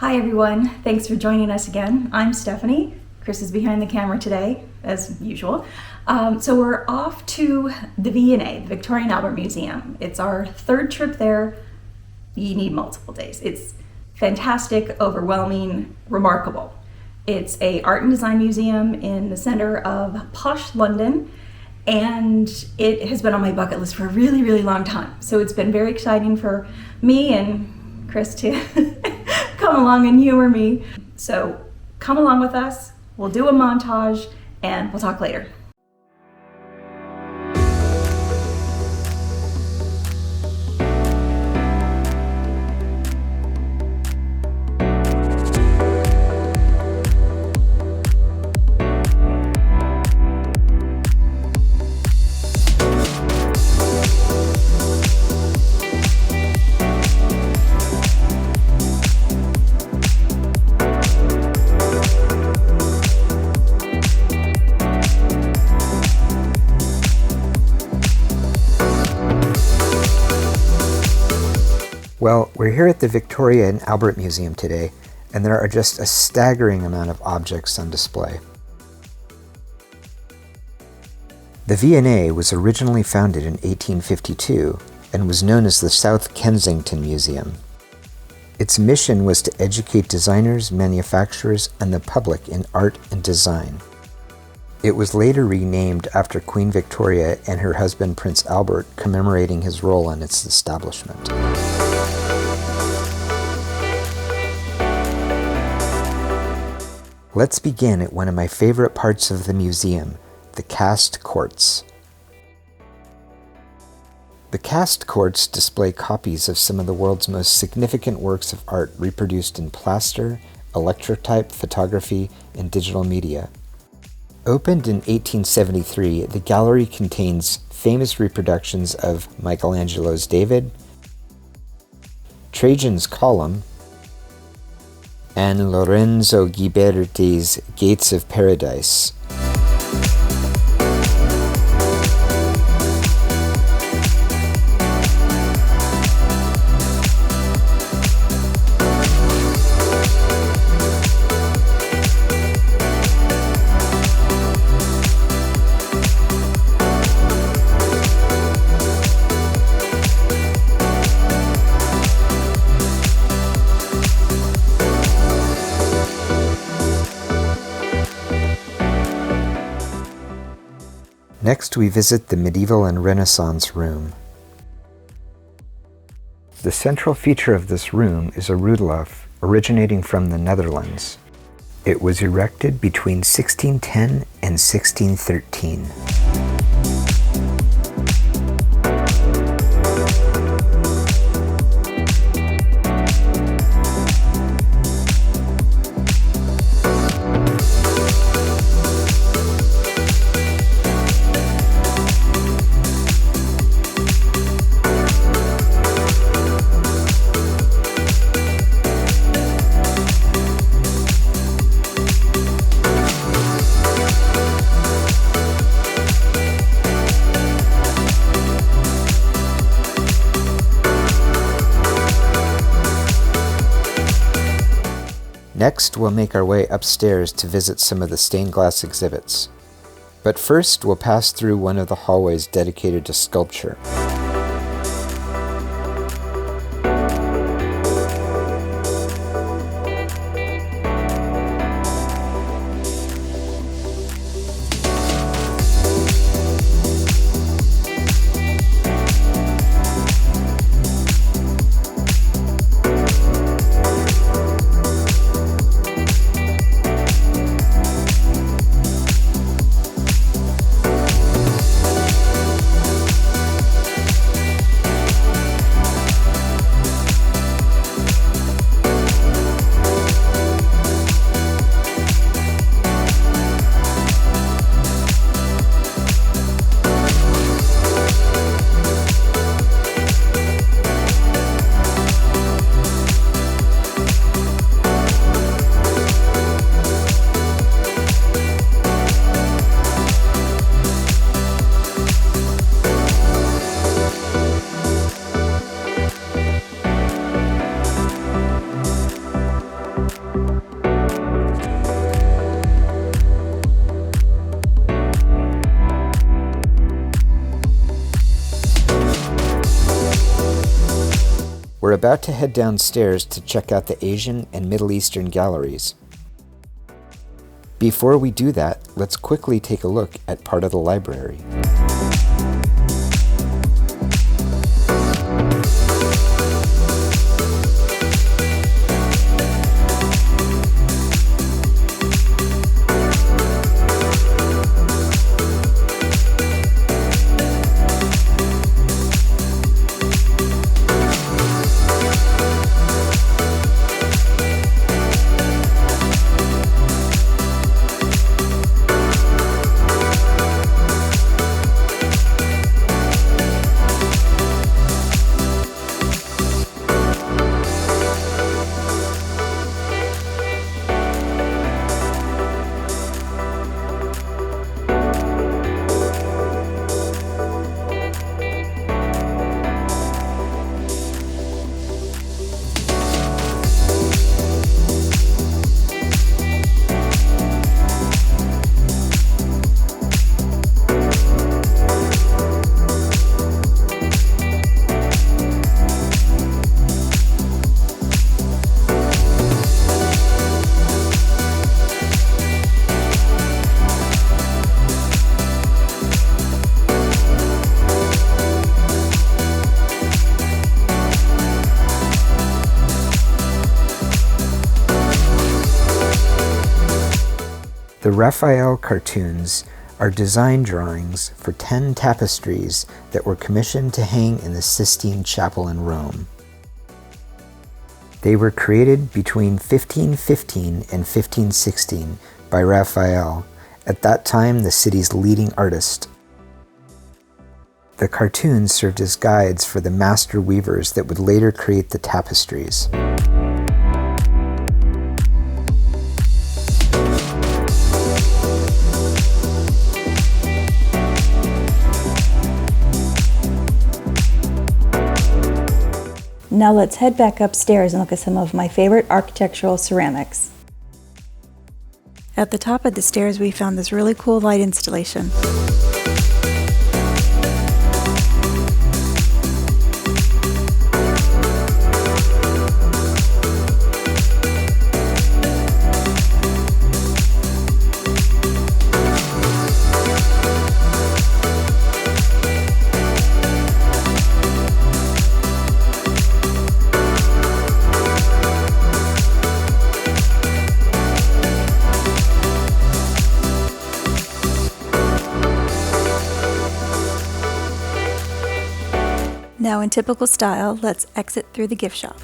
Hi everyone, thanks for joining us again. I'm Stephanie. Chris is behind the camera today, as usual. So we're off to the V&A, the Victoria and Albert Museum. It's our third trip there. You need multiple days. It's fantastic, overwhelming, remarkable. It's an art and design museum in the center of posh London, and it has been on my bucket list for a really, really long time. So it's been very exciting for me and Chris to come along and humor me. So come along with us, we'll do a montage, and we'll talk later. Well, we're here at the Victoria and Albert Museum today, and there are just a staggering amount of objects on display. The V&A was originally founded in 1852 and was known as the South Kensington Museum. Its mission was to educate designers, manufacturers, and the public in art and design. It was later renamed after Queen Victoria and her husband Prince Albert, commemorating his role in its establishment. Let's begin at one of my favorite parts of the museum, the cast courts. The cast courts display copies of some of the world's most significant works of art reproduced in plaster, electrotype, photography, and digital media. Opened in 1873, the gallery contains famous reproductions of Michelangelo's David, Trajan's Column, and Lorenzo Ghiberti's Gates of Paradise. Next, we visit the Medieval and Renaissance room. The central feature of this room is a Rudelof originating from the Netherlands. It was erected between 1610 and 1613. Next, we'll make our way upstairs to visit some of the stained glass exhibits. But first, we'll pass through one of the hallways dedicated to sculpture. We're about to head downstairs to check out the Asian and Middle Eastern galleries. Before we do that, let's quickly take a look at part of the library. The Raphael Cartoons are design drawings for 10 tapestries that were commissioned to hang in the Sistine Chapel in Rome. They were created between 1515 and 1516 by Raphael, at that time the city's leading artist. The cartoons served as guides for the master weavers that would later create the tapestries. Now let's head back upstairs and look at some of my favorite architectural ceramics. At the top of the stairs we found this really cool light installation. Now in typical style, let's exit through the gift shop.